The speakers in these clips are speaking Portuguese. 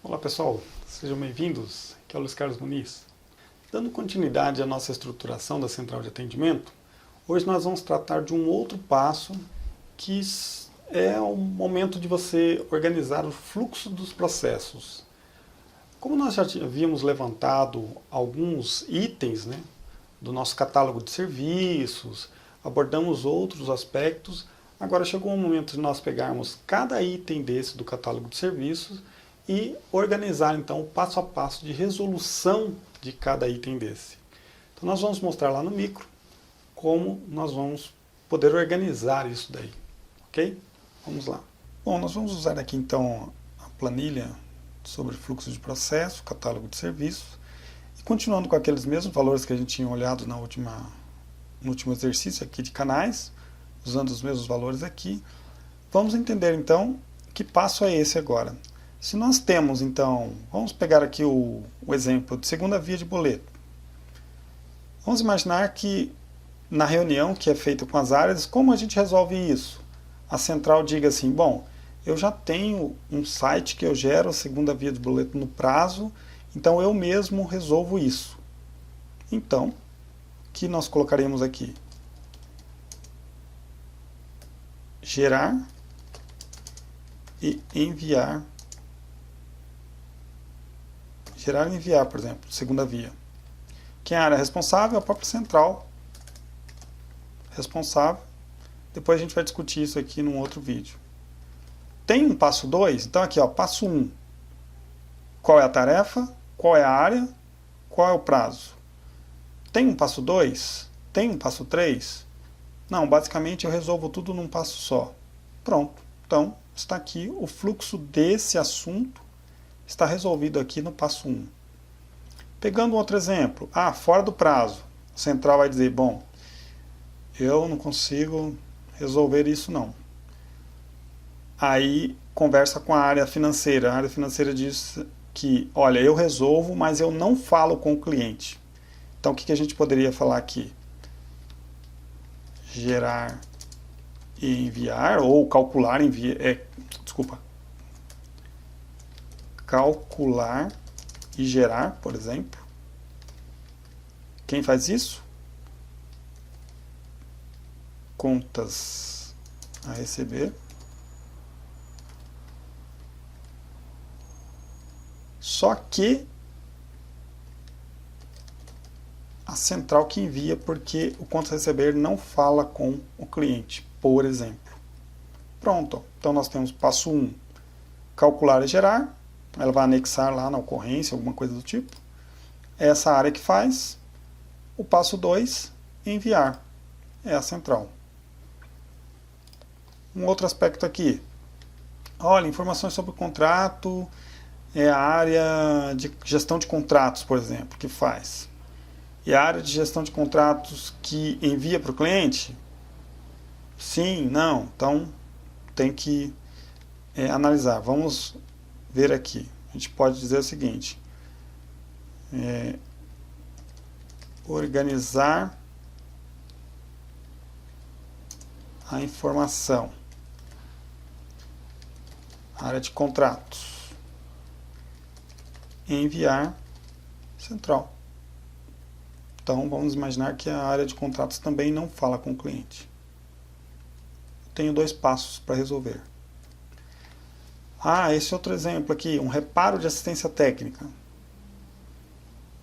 Olá pessoal, sejam bem-vindos, aqui é o Luiz Carlos Muniz. Dando continuidade à nossa estruturação da central de atendimento, hoje nós vamos tratar de um outro passo que é o momento de você organizar o fluxo dos processos. Como nós já havíamos levantado alguns itens, do nosso catálogo de serviços, abordamos outros aspectos, agora chegou o momento de nós pegarmos cada item desse do catálogo de serviços e organizar então o passo a passo de resolução de cada item desse. Então nós vamos mostrar lá no micro como nós vamos poder organizar isso daí, ok? Vamos lá. Bom, nós vamos usar aqui então a planilha sobre fluxo de processo, catálogo de serviços, e continuando com aqueles mesmos valores que a gente tinha olhado no último exercício aqui de canais, usando os mesmos valores aqui, vamos entender então que passo é esse agora. Se nós temos, então, vamos pegar aqui o exemplo de segunda via de boleto. Vamos imaginar que na reunião que é feita com as áreas, como a gente resolve isso? A central diga assim, bom, eu já tenho um site que eu gero a segunda via de boleto no prazo, então eu mesmo resolvo isso. Então, o que nós colocaremos aqui? Gerar e enviar. Gerar e enviar, por exemplo, segunda via. Quem é a área responsável é a própria central responsável. Depois a gente vai discutir isso aqui num outro vídeo. Tem um passo 2? Então aqui, ó, passo 1. Qual é a tarefa? Qual é a área? Qual é o prazo? Tem um passo 2? Tem um passo 3? Não, basicamente eu resolvo tudo num passo só. Pronto. Então, está aqui o fluxo desse assunto. Está resolvido aqui no passo 1. Pegando um outro exemplo, fora do prazo, a central vai dizer, bom, eu não consigo resolver isso não. Aí conversa com a área financeira diz que, olha, eu resolvo, mas eu não falo com o cliente. Então o que a gente poderia falar aqui? Gerar e enviar, ou calcular e enviar, calcular e gerar, por exemplo. Quem faz isso? Contas a receber. Só que a central que envia, porque o contas a receber não fala com o cliente, por exemplo. Pronto. Então nós temos passo 1, calcular e gerar. Ela vai anexar lá na ocorrência, alguma coisa do tipo. É essa área que faz. O passo 2, enviar. É a central. Um outro aspecto aqui. Olha, informações sobre o contrato. É a área de gestão de contratos, por exemplo, que faz. E a área de gestão de contratos que envia para o cliente? Sim, não. Então, tem que analisar. Vamos ver aqui. A gente pode dizer o seguinte. Organizar a informação. Área de contratos. Enviar central. Então, vamos imaginar que a área de contratos também não fala com o cliente. Tenho 2 passos para resolver. Esse outro exemplo aqui, um reparo de assistência técnica.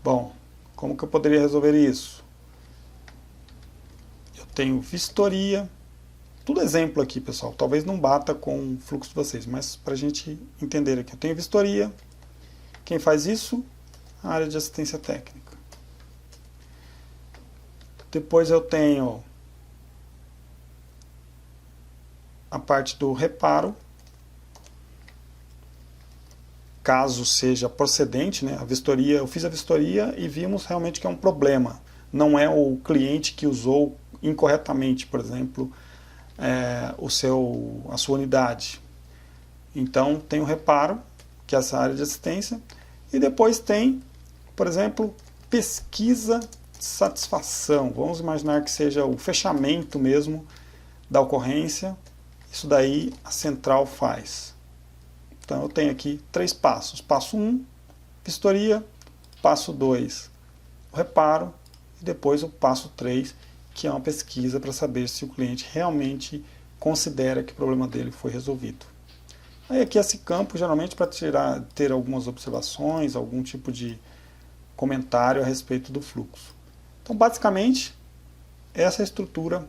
Bom, como que eu poderia resolver isso? Eu tenho vistoria. Tudo exemplo aqui, pessoal. Talvez não bata com o fluxo de vocês, mas para a gente entender aqui. Eu tenho vistoria. Quem faz isso? A área de assistência técnica. Depois eu tenho a parte do reparo. Caso seja procedente, a vistoria, eu fiz a vistoria e vimos realmente que é um problema. Não é o cliente que usou incorretamente, por exemplo, a sua unidade. Então, tem o reparo, que é essa área de assistência, e depois tem, por exemplo, pesquisa de satisfação. Vamos imaginar que seja o fechamento mesmo da ocorrência. Isso daí a central faz. Então eu tenho aqui 3 passos. Passo 1, vistoria. Passo 2, o reparo. E depois o passo 3, que é uma pesquisa para saber se o cliente realmente considera que o problema dele foi resolvido. Aí aqui esse campo, geralmente para ter algumas observações, algum tipo de comentário a respeito do fluxo. Então, basicamente, essa é a estrutura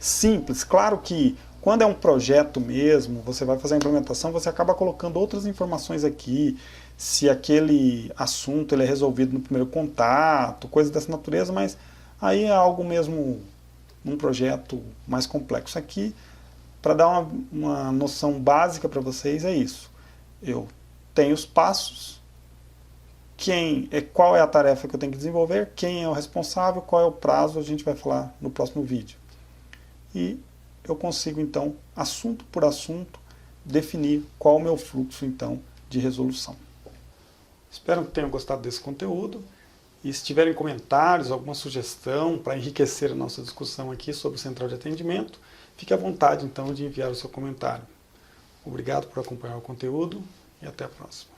simples. Claro que quando é um projeto mesmo, você vai fazer a implementação, você acaba colocando outras informações aqui, se aquele assunto ele é resolvido no primeiro contato, coisas dessa natureza, mas aí é algo mesmo, um projeto mais complexo. Aqui, para dar uma noção básica para vocês, é isso. Eu tenho os passos, qual é a tarefa que eu tenho que desenvolver, quem é o responsável, qual é o prazo, a gente vai falar no próximo vídeo. E eu consigo, então, assunto por assunto, definir qual é o meu fluxo, então, de resolução. Espero que tenham gostado desse conteúdo. E se tiverem comentários, alguma sugestão para enriquecer a nossa discussão aqui sobre o Central de Atendimento, fique à vontade, então, de enviar o seu comentário. Obrigado por acompanhar o conteúdo e até a próxima.